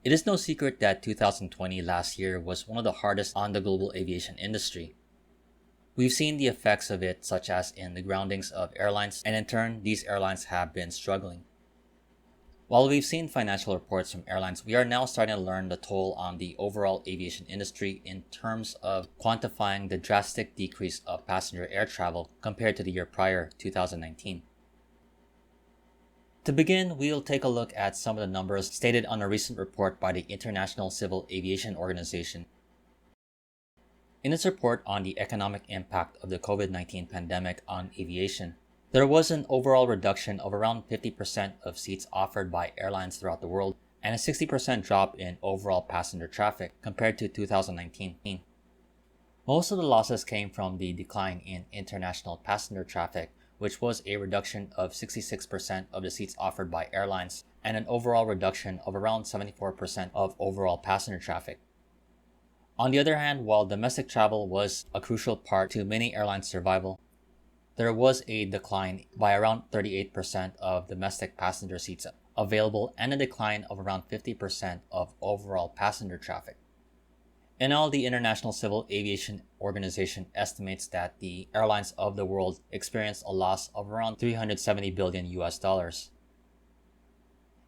It is no secret that 2020 last year was one of the hardest on the global aviation industry. We've seen the effects of it such as in the groundings of airlines, and in turn, these airlines have been struggling. While we've seen financial reports from airlines, we are now starting to learn the toll on the overall aviation industry in terms of quantifying the drastic decrease of passenger air travel compared to the year prior, 2019. To begin, we'll take a look at some of the numbers stated on a recent report by the International Civil Aviation Organization. In its report on the economic impact of the COVID-19 pandemic on aviation, there was an overall reduction of around 50% of seats offered by airlines throughout the world and a 60% drop in overall passenger traffic compared to 2019. Most of the losses came from the decline in international passenger traffic, which was a reduction of 66% of the seats offered by airlines and an overall reduction of around 74% of overall passenger traffic. On the other hand, while domestic travel was a crucial part to many airlines' survival, there was a decline by around 38% of domestic passenger seats available and a decline of around 50% of overall passenger traffic. In all, the International Civil Aviation Organization estimates that the airlines of the world experienced a loss of around $370 billion US.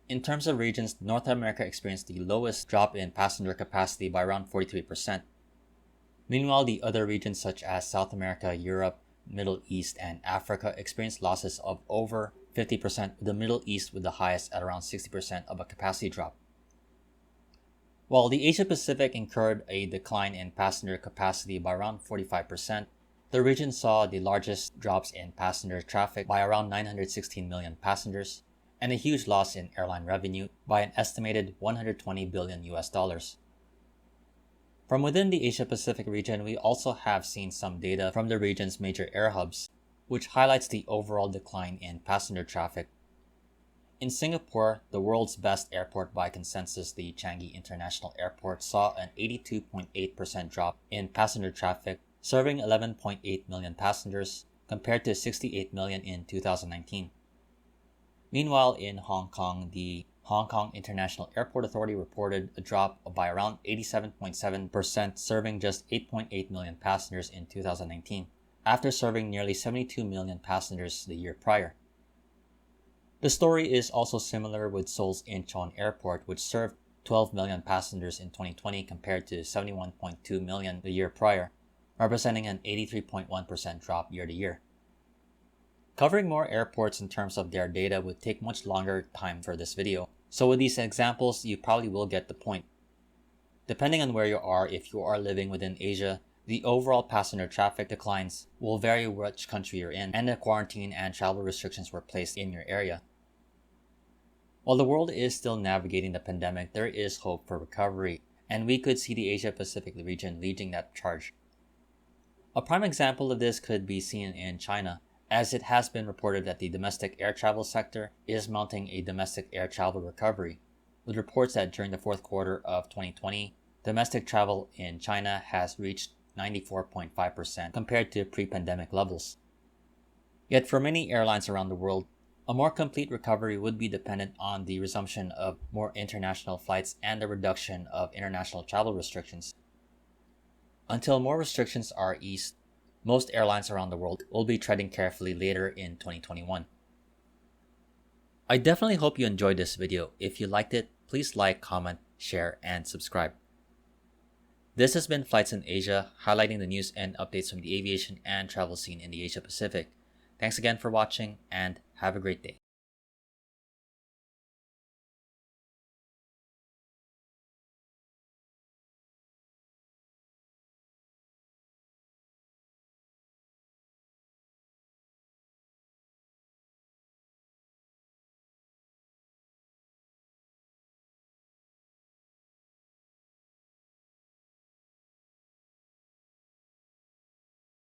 In terms of regions, North America experienced the lowest drop in passenger capacity by around 43%. Meanwhile, the other regions such as South America, Europe, Middle East, and Africa experienced losses of over 50%, with the Middle East with the highest at around 60% of a capacity drop. While the Asia Pacific incurred a decline in passenger capacity by around 45%, the region saw the largest drops in passenger traffic by around 916 million passengers, and a huge loss in airline revenue by an estimated $120 billion US. From within the Asia Pacific region, we also have seen some data from the region's major air hubs, which highlights the overall decline in passenger traffic. In Singapore, the world's best airport by consensus, the Changi International Airport, saw an 82.8% drop in passenger traffic, serving 11.8 million passengers, compared to 68 million in 2019. Meanwhile, in Hong Kong, the Hong Kong International Airport Authority reported a drop by around 87.7%, serving just 8.8 million passengers in 2019, after serving nearly 72 million passengers the year prior. The story is also similar with Seoul's Incheon Airport, which served 12 million passengers in 2020 compared to 71.2 million the year prior, representing an 83.1% drop year to year. Covering more airports in terms of their data would take much longer time for this video, so with these examples, you probably will get the point. Depending on where you are, if you are living within Asia, the overall passenger traffic declines will vary which country you're in, and the quarantine and travel restrictions were placed in your area. While the world is still navigating the pandemic, there is hope for recovery, and we could see the Asia Pacific region leading that charge. A prime example of this could be seen in China, as it has been reported that the domestic air travel sector is mounting a domestic air travel recovery, with reports that during the fourth quarter of 2020, domestic travel in China has reached 94.5% compared to pre-pandemic levels. Yet for many airlines around the world, a more complete recovery would be dependent on the resumption of more international flights and the reduction of international travel restrictions. Until more restrictions are eased, most airlines around the world will be treading carefully later in 2021. I definitely hope you enjoyed this video. If you liked it, please like, comment, share, and subscribe. This has been Flights in Asia, highlighting the news and updates from the aviation and travel scene in the Asia Pacific. Thanks again for watching, and have a great day.